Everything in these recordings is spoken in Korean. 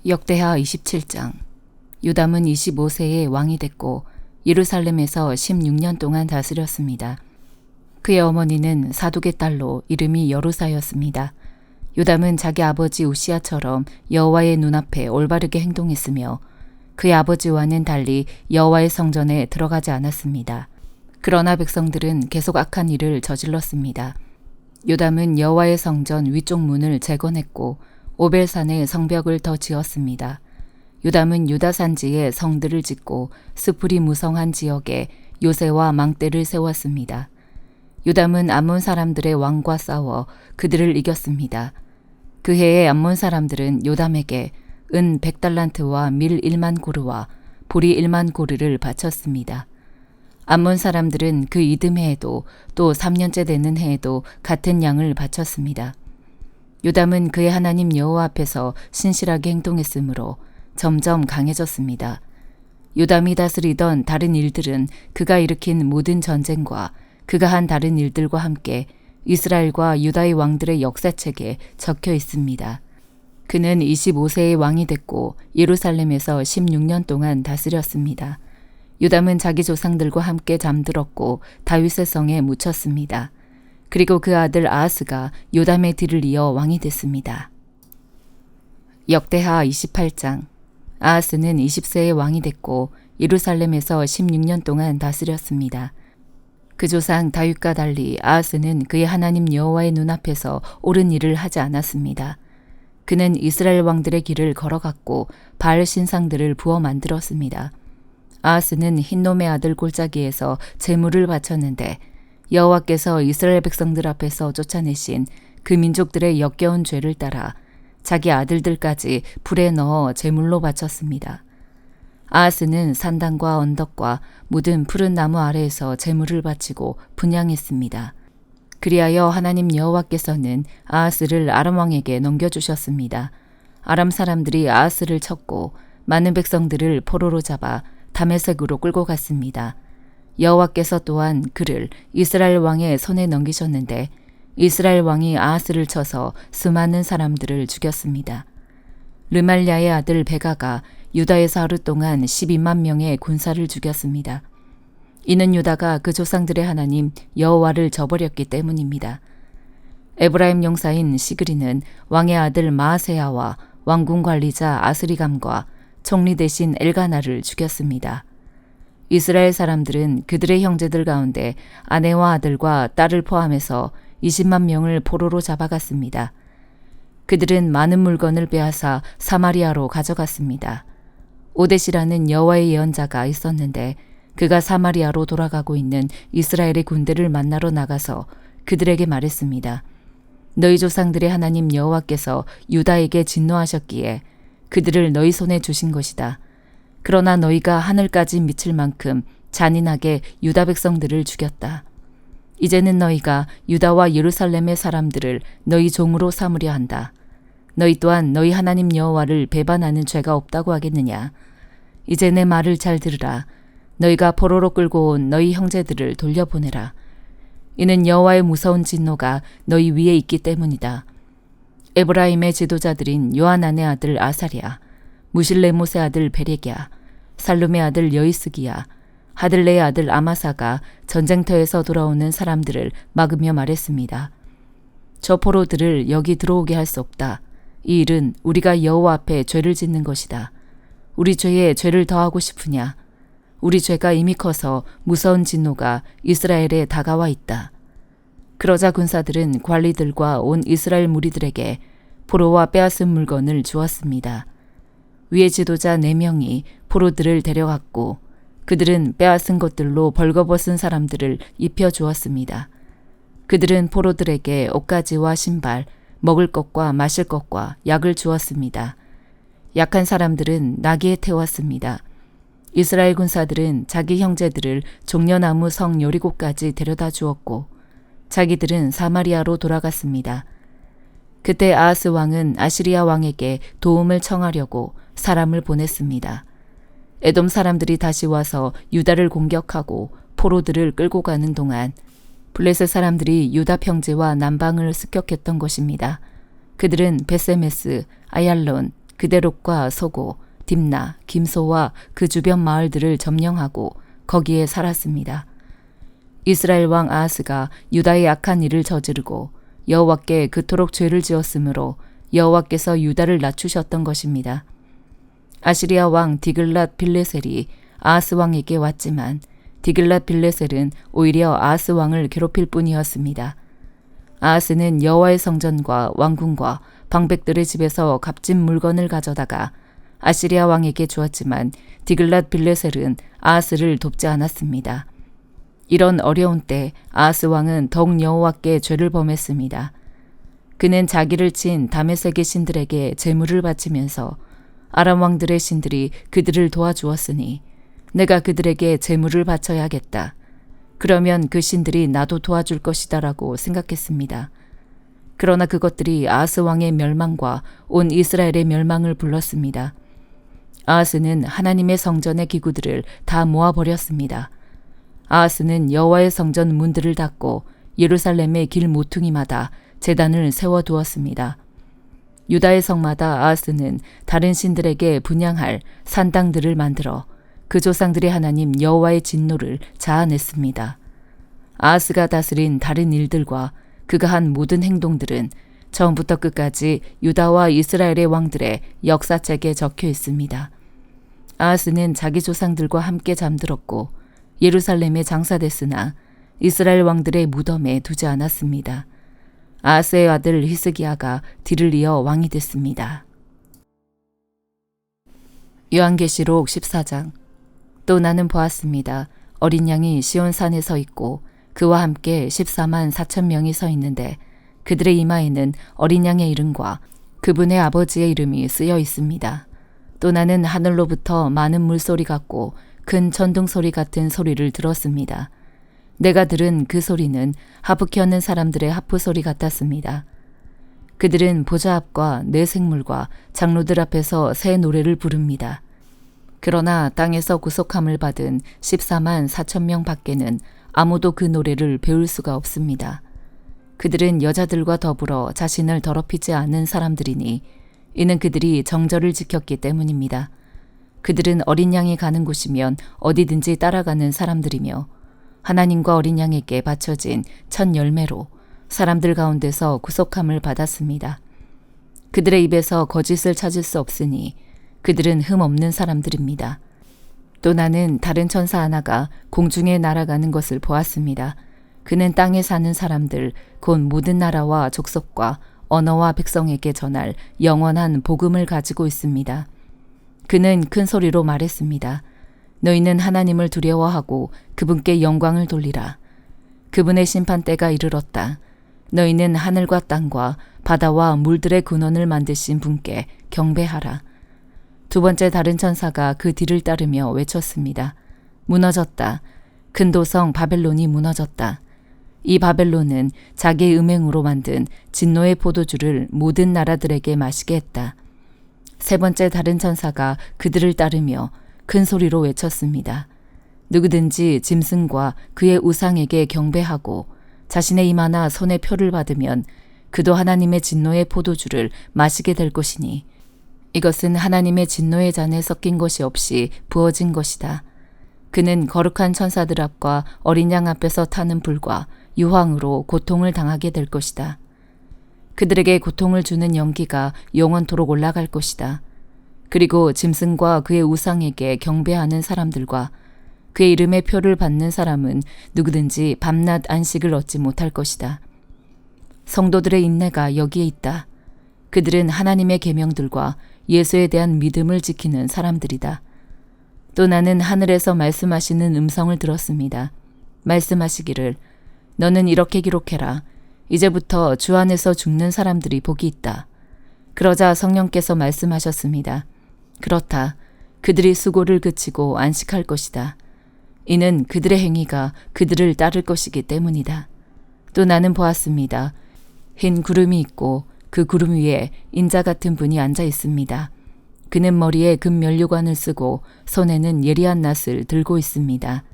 역대하 27장. 요담은 25세에 왕이 됐고 예루살렘에서 16년 동안 다스렸습니다. 그의 어머니는 사독의 딸로 이름이 여루사였습니다. 요담은 자기 아버지 우시아처럼 여호와의 눈앞에 올바르게 행동했으며 그의 아버지와는 달리 여호와의 성전에 들어가지 않았습니다. 그러나 백성들은 계속 악한 일을 저질렀습니다. 요담은 여호와의 성전 위쪽 문을 재건했고 오벨산에 성벽을 더 지었습니다. 요담은 유다 산지에 성들을 짓고 스풀이 무성한 지역에 요새와 망대를 세웠습니다. 요담은 암몬 사람들의 왕과 싸워 그들을 이겼습니다. 그 해에 암몬 사람들은 요담에게 은 100달란트와 밀 1만 고르와 보리 1만 고르를 바쳤습니다. 암몬 사람들은 그 이듬해에도 또 3년째 되는 해에도 같은 양을 바쳤습니다. 요담은 그의 하나님 여호와 앞에서 신실하게 행동했으므로 점점 강해졌습니다. 요담이 다스리던 다른 일들은 그가 일으킨 모든 전쟁과 그가 한 다른 일들과 함께 이스라엘과 유다의 왕들의 역사책에 적혀 있습니다. 그는 25세의 왕이 됐고 예루살렘에서 16년 동안 다스렸습니다. 요담은 자기 조상들과 함께 잠들었고 다윗의 성에 묻혔습니다. 그리고 그 아들 아하스가 요담의 뒤를 이어 왕이 됐습니다. 역대하 28장. 아하스는 20세의 왕이 됐고 예루살렘에서 16년 동안 다스렸습니다. 그 조상 다윗과 달리 아하스는 그의 하나님 여호와의 눈앞에서 옳은 일을 하지 않았습니다. 그는 이스라엘 왕들의 길을 걸어갔고 바알 신상들을 부어 만들었습니다. 아하스는 흰놈의 아들 골짜기에서 제물을 바쳤는데 여호와께서 이스라엘 백성들 앞에서 쫓아내신 그 민족들의 역겨운 죄를 따라 자기 아들들까지 불에 넣어 제물로 바쳤습니다. 아하스는 산당과 언덕과 묻은 푸른 나무 아래에서 제물을 바치고 분향했습니다. 그리하여 하나님 여호와께서는 아하스를 아람 왕에게 넘겨주셨습니다. 아람 사람들이 아하스를 쳤고 많은 백성들을 포로로 잡아 다메섹으로 끌고 갔습니다. 여호와께서 또한 그를 이스라엘 왕의 손에 넘기셨는데 이스라엘 왕이 아하스를 쳐서 수많은 사람들을 죽였습니다. 르말랴의 아들 베가가 유다에서 하루 동안 12만 명의 군사를 죽였습니다. 이는 유다가 그 조상들의 하나님 여호와를 저버렸기 때문입니다. 에브라임 용사인 시그리는 왕의 아들 마아세야와 왕궁 관리자 아스리감과 총리 대신 엘가나를 죽였습니다. 이스라엘 사람들은 그들의 형제들 가운데 아내와 아들과 딸을 포함해서 20만 명을 포로로 잡아갔습니다. 그들은 많은 물건을 빼앗아 사마리아로 가져갔습니다. 오데시라는 여호와의 예언자가 있었는데 그가 사마리아로 돌아가고 있는 이스라엘의 군대를 만나러 나가서 그들에게 말했습니다. 너희 조상들의 하나님 여호와께서 유다에게 진노하셨기에 그들을 너희 손에 주신 것이다. 그러나 너희가 하늘까지 미칠 만큼 잔인하게 유다 백성들을 죽였다. 이제는 너희가 유다와 예루살렘의 사람들을 너희 종으로 삼으려 한다. 너희 또한 너희 하나님 여호와를 배반하는 죄가 없다고 하겠느냐. 이제 내 말을 잘 들으라. 너희가 포로로 끌고 온 너희 형제들을 돌려보내라. 이는 여호와의 무서운 진노가 너희 위에 있기 때문이다. 에브라임의 지도자들인 요하난의 아들 아사랴, 무실레못의 아들 베렉야, 살룸의 아들 여이스기야, 하들레의 아들 아마사가 전쟁터에서 돌아오는 사람들을 막으며 말했습니다. 저 포로들을 여기 들어오게 할 수 없다. 이 일은 우리가 여호와 앞에 죄를 짓는 것이다. 우리 죄에 죄를 더하고 싶으냐? 우리 죄가 이미 커서 무서운 진노가 이스라엘에 다가와 있다. 그러자 군사들은 관리들과 온 이스라엘 무리들에게 포로와 빼앗은 물건을 주었습니다. 위의 지도자 4명이 포로들을 데려갔고 그들은 빼앗은 것들로 벌거벗은 사람들을 입혀주었습니다. 그들은 포로들에게 옷가지와 신발, 먹을 것과 마실 것과 약을 주었습니다. 약한 사람들은 나귀에 태웠습니다. 이스라엘 군사들은 자기 형제들을 종려나무 성 여리고까지 데려다 주었고 자기들은 사마리아로 돌아갔습니다. 그때 아하스 왕은 아시리아 왕에게 도움을 청하려고 사람을 보냈습니다. 에돔 사람들이 다시 와서 유다를 공격하고 포로들을 끌고 가는 동안 블레셋 사람들이 유다 평지와 남방을 습격했던 것입니다. 그들은 베세메스, 아얄론, 그대롯과 소고, 딥나, 김소와 그 주변 마을들을 점령하고 거기에 살았습니다. 이스라엘 왕 아하스가 유다의 악한 일을 저지르고 여호와께 그토록 죄를 지었으므로 여호와께서 유다를 낮추셨던 것입니다. 아시리아 왕 디글랏 빌레셀이 아하스 왕에게 왔지만 디글랏 빌레셀은 오히려 아하스 왕을 괴롭힐 뿐이었습니다. 아하스는 여호와의 성전과 왕궁과 방백들의 집에서 값진 물건을 가져다가 아시리아 왕에게 주었지만 디글랏 빌레셀은 아하스를 돕지 않았습니다. 이런 어려운 때 아하스 왕은 더욱 여호와께 죄를 범했습니다. 그는 자기를 친 다메섹의 신들에게 제물을 바치면서 아람 왕들의 신들이 그들을 도와주었으니 내가 그들에게 제물을 바쳐야겠다. 그러면 그 신들이 나도 도와줄 것이다라고 생각했습니다. 그러나 그것들이 아하스 왕의 멸망과 온 이스라엘의 멸망을 불렀습니다. 아하스는 하나님의 성전의 기구들을 다 모아버렸습니다. 아하스는 여호와의 성전 문들을 닫고 예루살렘의 길 모퉁이마다 제단을 세워두었습니다. 유다의 성마다 아하스는 다른 신들에게 분향할 산당들을 만들어 그 조상들의 하나님 여호와의 진노를 자아냈습니다. 아하스가 다스린 다른 일들과 그가 한 모든 행동들은 처음부터 끝까지 유다와 이스라엘의 왕들의 역사책에 적혀 있습니다. 아하스는 자기 조상들과 함께 잠들었고 예루살렘에 장사됐으나 이스라엘 왕들의 무덤에 두지 않았습니다. 아하스의 아들 히스기야가 뒤를 이어 왕이 됐습니다. 요한계시록 14장. 또 나는 보았습니다. 어린 양이 시온산에 서 있고 그와 함께 14만 4천 명이 서 있는데 그들의 이마에는 어린 양의 이름과 그분의 아버지의 이름이 쓰여 있습니다. 또 나는 하늘로부터 많은 물소리 같고 큰 천둥 소리 같은 소리를 들었습니다. 내가 들은 그 소리는 하프 켜는 사람들의 하프 소리 같았습니다. 그들은 보좌 앞과 네 생물과 장로들 앞에서 새 노래를 부릅니다. 그러나 땅에서 구속함을 받은 14만 4천 명 밖에는 아무도 그 노래를 배울 수가 없습니다. 그들은 여자들과 더불어 자신을 더럽히지 않은 사람들이니 이는 그들이 정절을 지켰기 때문입니다. 그들은 어린 양이 가는 곳이면 어디든지 따라가는 사람들이며 하나님과 어린 양에게 바쳐진 첫 열매로 사람들 가운데서 구속함을 받았습니다. 그들의 입에서 거짓을 찾을 수 없으니 그들은 흠 없는 사람들입니다. 또 나는 다른 천사 하나가 공중에 날아가는 것을 보았습니다. 그는 땅에 사는 사람들 곧 모든 나라와 족속과 언어와 백성에게 전할 영원한 복음을 가지고 있습니다. 그는 큰 소리로 말했습니다. 너희는 하나님을 두려워하고 그분께 영광을 돌리라. 그분의 심판때가 이르렀다. 너희는 하늘과 땅과 바다와 물들의 근원을 만드신 분께 경배하라. 두 번째 다른 천사가 그 뒤를 따르며 외쳤습니다. 무너졌다. 큰 도성 바벨론이 무너졌다. 이 바벨론은 자기의 음행으로 만든 진노의 포도주를 모든 나라들에게 마시게 했다. 세 번째 다른 천사가 그들을 따르며 큰 소리로 외쳤습니다. 누구든지 짐승과 그의 우상에게 경배하고 자신의 이마나 손에 표를 받으면 그도 하나님의 진노의 포도주를 마시게 될 것이니 이것은 하나님의 진노의 잔에 섞인 것이 없이 부어진 것이다. 그는 거룩한 천사들 앞과 어린 양 앞에서 타는 불과 유황으로 고통을 당하게 될 것이다. 그들에게 고통을 주는 연기가 영원토록 올라갈 것이다. 그리고 짐승과 그의 우상에게 경배하는 사람들과 그의 이름의 표를 받는 사람은 누구든지 밤낮 안식을 얻지 못할 것이다. 성도들의 인내가 여기에 있다. 그들은 하나님의 계명들과 예수에 대한 믿음을 지키는 사람들이다. 또 나는 하늘에서 말씀하시는 음성을 들었습니다. 말씀하시기를 너는 이렇게 기록해라. 이제부터 주 안에서 죽는 사람들이 복이 있다. 그러자 성령께서 말씀하셨습니다. 그렇다. 그들이 수고를 그치고 안식할 것이다. 이는 그들의 행위가 그들을 따를 것이기 때문이다. 또 나는 보았습니다. 흰 구름이 있고 그 구름 위에 인자 같은 분이 앉아 있습니다. 그는 머리에 금 면류관을 쓰고 손에는 예리한 낫을 들고 있습니다.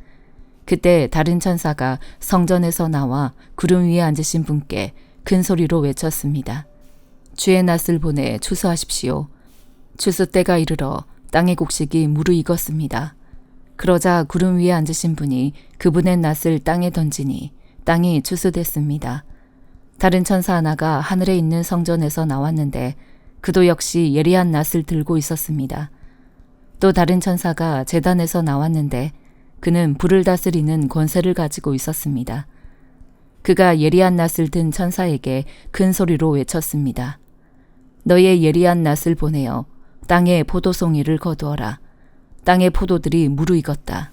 그때 다른 천사가 성전에서 나와 구름 위에 앉으신 분께 큰 소리로 외쳤습니다. 주의 낫을 보내 추수하십시오. 추수 때가 이르러 땅의 곡식이 무르익었습니다. 그러자 구름 위에 앉으신 분이 그분의 낫을 땅에 던지니 땅이 추수됐습니다. 다른 천사 하나가 하늘에 있는 성전에서 나왔는데 그도 역시 예리한 낫을 들고 있었습니다. 또 다른 천사가 제단에서 나왔는데 그는 불을 다스리는 권세를 가지고 있었습니다. 그가 예리한 낫을 든 천사에게 큰 소리로 외쳤습니다. 너의 예리한 낫을 보내어 땅에 포도송이를 거두어라. 땅의 포도들이 무르익었다.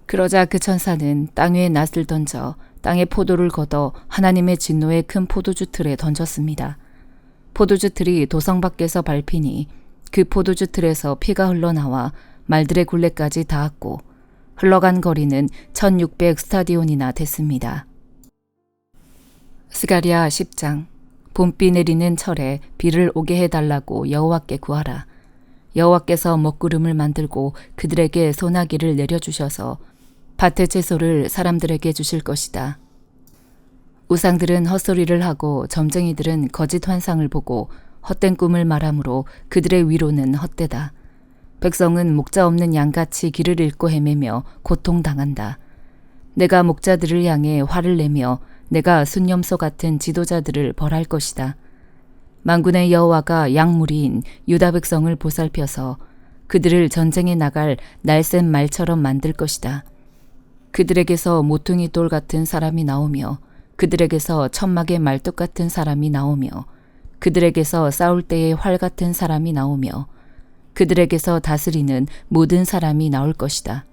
그러자 그 천사는 땅 위에 낫을 던져 땅의 포도를 걷어 하나님의 진노의 큰 포도주 틀에 던졌습니다. 포도주 틀이 도성 밖에서 밟히니 그 포도주 틀에서 피가 흘러나와 말들의 굴레까지 닿았고 흘러간 거리는 1600 스타디온이나 됐습니다. 스가랴 10장. 봄비 내리는 철에 비를 오게 해달라고 여호와께 구하라. 여호와께서 먹구름을 만들고 그들에게 소나기를 내려주셔서 밭의 채소를 사람들에게 주실 것이다. 우상들은 헛소리를 하고 점쟁이들은 거짓 환상을 보고 헛된 꿈을 말하므로 그들의 위로는 헛되다. 백성은 목자 없는 양같이 길을 잃고 헤매며 고통당한다. 내가 목자들을 향해 화를 내며 내가 순념소 같은 지도자들을 벌할 것이다. 만군의 여호와가 양무리인 유다 백성을 보살펴서 그들을 전쟁에 나갈 날쌘 말처럼 만들 것이다. 그들에게서 모퉁이 돌 같은 사람이 나오며 그들에게서 천막의 말뚝 같은 사람이 나오며 그들에게서 싸울 때의 활 같은 사람이 나오며 그들에게서 다스리는 모든 사람이 나올 것이다.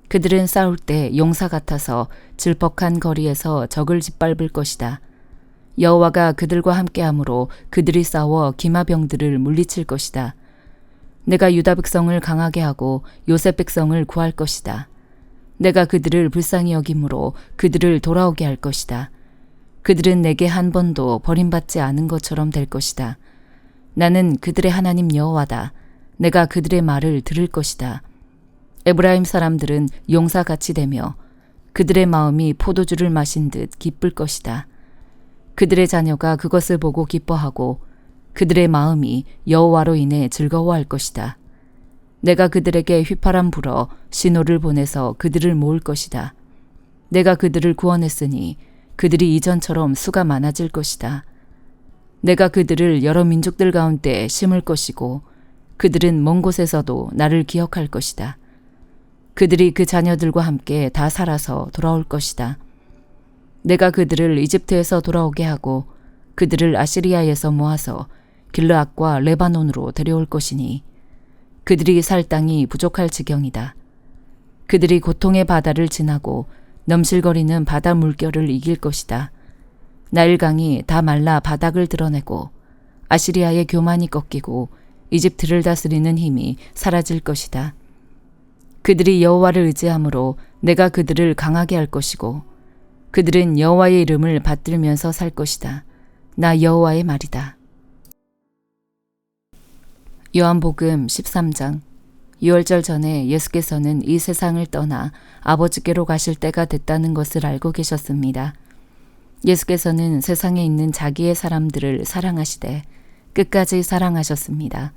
그들은 싸울 때 용사 같아서 질퍽한 거리에서 적을 짓밟을 것이다. 여호와가 그들과 함께함으로 그들이 싸워 기마병들을 물리칠 것이다. 내가 유다 백성을 강하게 하고 요셉 백성을 구할 것이다. 내가 그들을 불쌍히 여김으로 그들을 돌아오게 할 것이다. 그들은 내게 한 번도 버림받지 않은 것처럼 될 것이다. 나는 그들의 하나님 여호와다. 내가 그들의 말을 들을 것이다. 에브라임 사람들은 용사같이 되며 그들의 마음이 포도주를 마신 듯 기쁠 것이다. 그들의 자녀가 그것을 보고 기뻐하고 그들의 마음이 여호와로 인해 즐거워할 것이다. 내가 그들에게 휘파람 불어 신호를 보내서 그들을 모을 것이다. 내가 그들을 구원했으니 그들이 이전처럼 수가 많아질 것이다. 내가 그들을 여러 민족들 가운데 심을 것이고 그들은 먼 곳에서도 나를 기억할 것이다. 그들이 그 자녀들과 함께 다 살아서 돌아올 것이다. 내가 그들을 이집트에서 돌아오게 하고 그들을 아시리아에서 모아서 길르앗과 레바논으로 데려올 것이니 그들이 살 땅이 부족할 지경이다. 그들이 고통의 바다를 지나고 넘실거리는 바다 물결을 이길 것이다. 나일강이 다 말라 바닥을 드러내고 아시리아의 교만이 꺾이고 이집트를 다스리는 힘이 사라질 것이다. 그들이 여호와를 의지함으로 내가 그들을 강하게 할 것이고 그들은 여호와의 이름을 받들면서 살 것이다. 나 여호와의 말이다. 요한복음 13장. 유월절 전에 예수께서는 이 세상을 떠나 아버지께로 가실 때가 됐다는 것을 알고 계셨습니다. 예수께서는 세상에 있는 자기의 사람들을 사랑하시되 끝까지 사랑하셨습니다.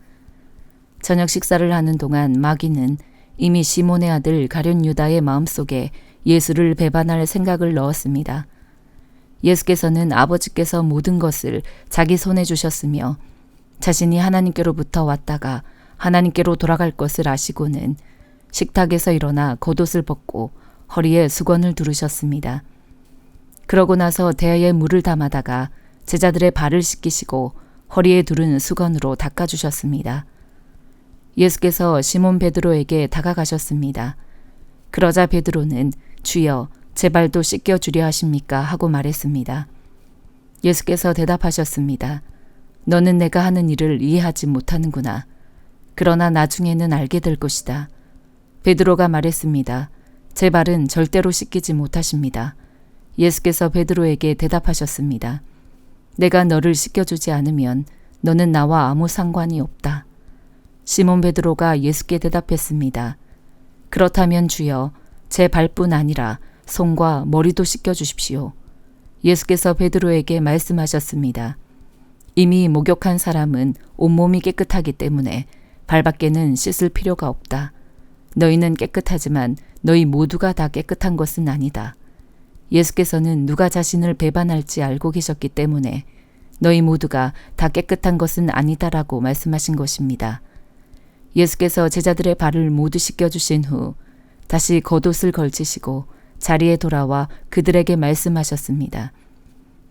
저녁 식사를 하는 동안 마귀는 이미 시몬의 아들 가룟 유다의 마음속에 예수를 배반할 생각을 넣었습니다. 예수께서는 아버지께서 모든 것을 자기 손에 주셨으며 자신이 하나님께로부터 왔다가 하나님께로 돌아갈 것을 아시고는 식탁에서 일어나 겉옷을 벗고 허리에 수건을 두르셨습니다. 그러고 나서 대야에 물을 담아다가 제자들의 발을 씻기시고 허리에 두른 수건으로 닦아주셨습니다. 예수께서 시몬 베드로에게 다가가셨습니다. 그러자 베드로는 주여 제 발도 씻겨주려 하십니까? 하고 말했습니다. 예수께서 대답하셨습니다. 너는 내가 하는 일을 이해하지 못하는구나. 그러나 나중에는 알게 될 것이다. 베드로가 말했습니다. 제 발은 절대로 씻기지 못하십니다. 예수께서 베드로에게 대답하셨습니다. 내가 너를 씻겨주지 않으면 너는 나와 아무 상관이 없다. 시몬 베드로가 예수께 대답했습니다. 그렇다면 주여 제 발뿐 아니라 손과 머리도 씻겨주십시오. 예수께서 베드로에게 말씀하셨습니다. 이미 목욕한 사람은 온몸이 깨끗하기 때문에 발밖에는 씻을 필요가 없다. 너희는 깨끗하지만 너희 모두가 다 깨끗한 것은 아니다. 예수께서는 누가 자신을 배반할지 알고 계셨기 때문에 너희 모두가 다 깨끗한 것은 아니다라고 말씀하신 것입니다. 예수께서 제자들의 발을 모두 씻겨주신 후 다시 겉옷을 걸치시고 자리에 돌아와 그들에게 말씀하셨습니다.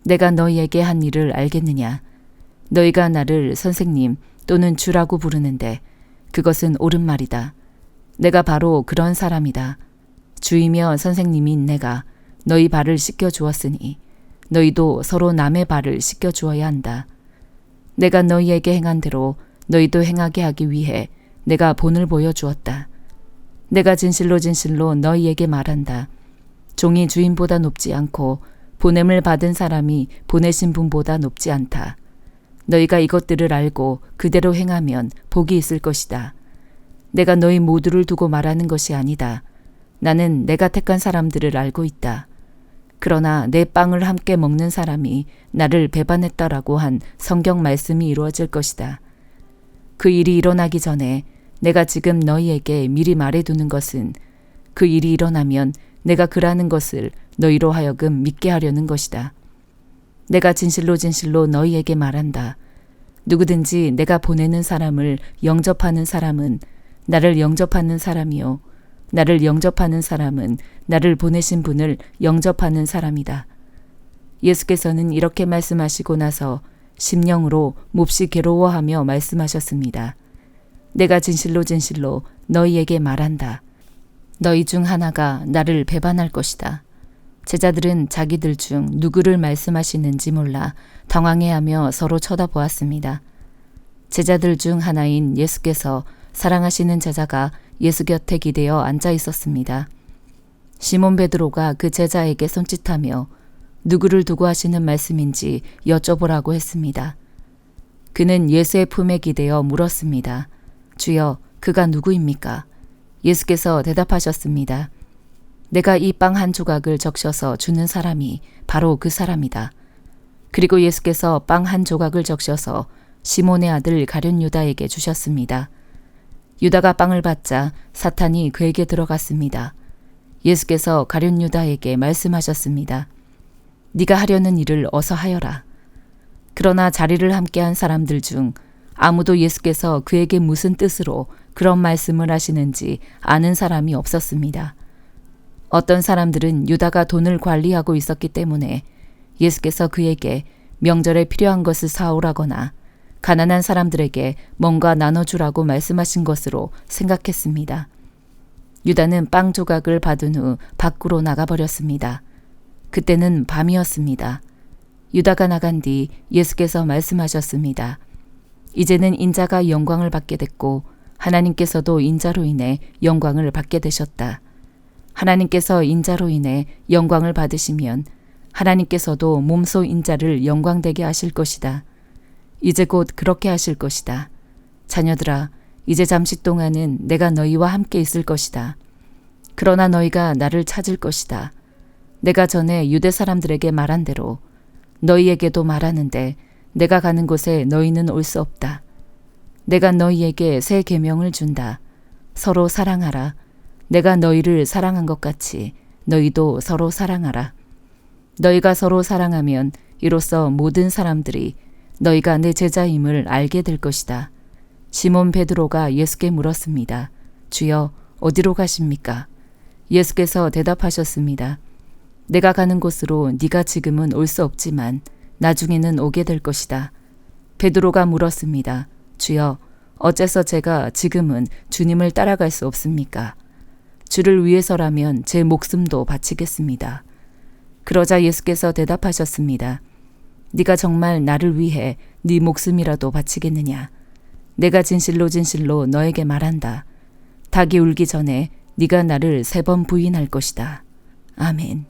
내가 너희에게 한 일을 알겠느냐? 너희가 나를 선생님 또는 주라고 부르는데 그것은 옳은 말이다. 내가 바로 그런 사람이다. 주이며 선생님인 내가 너희 발을 씻겨 주었으니 너희도 서로 남의 발을 씻겨 주어야 한다. 내가 너희에게 행한 대로 너희도 행하게 하기 위해 내가 본을 보여주었다. 내가 진실로 진실로 너희에게 말한다. 종이 주인보다 높지 않고 보냄을 받은 사람이 보내신 분보다 높지 않다. 너희가 이것들을 알고 그대로 행하면 복이 있을 것이다. 내가 너희 모두를 두고 말하는 것이 아니다. 나는 내가 택한 사람들을 알고 있다. 그러나 내 빵을 함께 먹는 사람이 나를 배반했다라고 한 성경 말씀이 이루어질 것이다. 그 일이 일어나기 전에 내가 지금 너희에게 미리 말해두는 것은 그 일이 일어나면 내가 그라는 것을 너희로 하여금 믿게 하려는 것이다. 내가 진실로 진실로 너희에게 말한다. 누구든지 내가 보내는 사람을 영접하는 사람은 나를 영접하는 사람이요. 나를 영접하는 사람은 나를 보내신 분을 영접하는 사람이다. 예수께서는 이렇게 말씀하시고 나서 심령으로 몹시 괴로워하며 말씀하셨습니다. 내가 진실로 진실로 너희에게 말한다. 너희 중 하나가 나를 배반할 것이다. 제자들은 자기들 중 누구를 말씀하시는지 몰라 당황해하며 서로 쳐다보았습니다. 제자들 중 하나인 예수께서 사랑하시는 제자가 예수 곁에 기대어 앉아 있었습니다. 시몬 베드로가 그 제자에게 손짓하며 누구를 두고 하시는 말씀인지 여쭤보라고 했습니다. 그는 예수의 품에 기대어 물었습니다. 주여, 그가 누구입니까? 예수께서 대답하셨습니다. 내가 이 빵 한 조각을 적셔서 주는 사람이 바로 그 사람이다. 그리고 예수께서 빵 한 조각을 적셔서 시몬의 아들 가룟 유다에게 주셨습니다. 유다가 빵을 받자 사탄이 그에게 들어갔습니다. 예수께서 가룟 유다에게 말씀하셨습니다. 네가 하려는 일을 어서 하여라. 그러나 자리를 함께한 사람들 중 아무도 예수께서 그에게 무슨 뜻으로 그런 말씀을 하시는지 아는 사람이 없었습니다. 어떤 사람들은 유다가 돈을 관리하고 있었기 때문에 예수께서 그에게 명절에 필요한 것을 사오라거나 가난한 사람들에게 뭔가 나눠주라고 말씀하신 것으로 생각했습니다. 유다는 빵 조각을 받은 후 밖으로 나가버렸습니다. 그때는 밤이었습니다. 유다가 나간 뒤 예수께서 말씀하셨습니다. 이제는 인자가 영광을 받게 됐고 하나님께서도 인자로 인해 영광을 받게 되셨다. 하나님께서 인자로 인해 영광을 받으시면 하나님께서도 몸소 인자를 영광되게 하실 것이다. 이제 곧 그렇게 하실 것이다. 자녀들아, 이제 잠시 동안은 내가 너희와 함께 있을 것이다. 그러나 너희가 나를 찾을 것이다. 내가 전에 유대 사람들에게 말한 대로 너희에게도 말하는데 내가 가는 곳에 너희는 올 수 없다. 내가 너희에게 새 계명을 준다. 서로 사랑하라. 내가 너희를 사랑한 것 같이 너희도 서로 사랑하라. 너희가 서로 사랑하면 이로써 모든 사람들이 너희가 내 제자임을 알게 될 것이다. 시몬 베드로가 예수께 물었습니다. 주여, 어디로 가십니까? 예수께서 대답하셨습니다. 내가 가는 곳으로 네가 지금은 올 수 없지만 나중에는 오게 될 것이다. 베드로가 물었습니다. 주여, 어째서 제가 지금은 주님을 따라갈 수 없습니까? 주를 위해서라면 제 목숨도 바치겠습니다. 그러자 예수께서 대답하셨습니다. 네가 정말 나를 위해 네 목숨이라도 바치겠느냐? 내가 진실로 진실로 너에게 말한다. 닭이 울기 전에 네가 나를 3번 부인할 것이다. 아멘.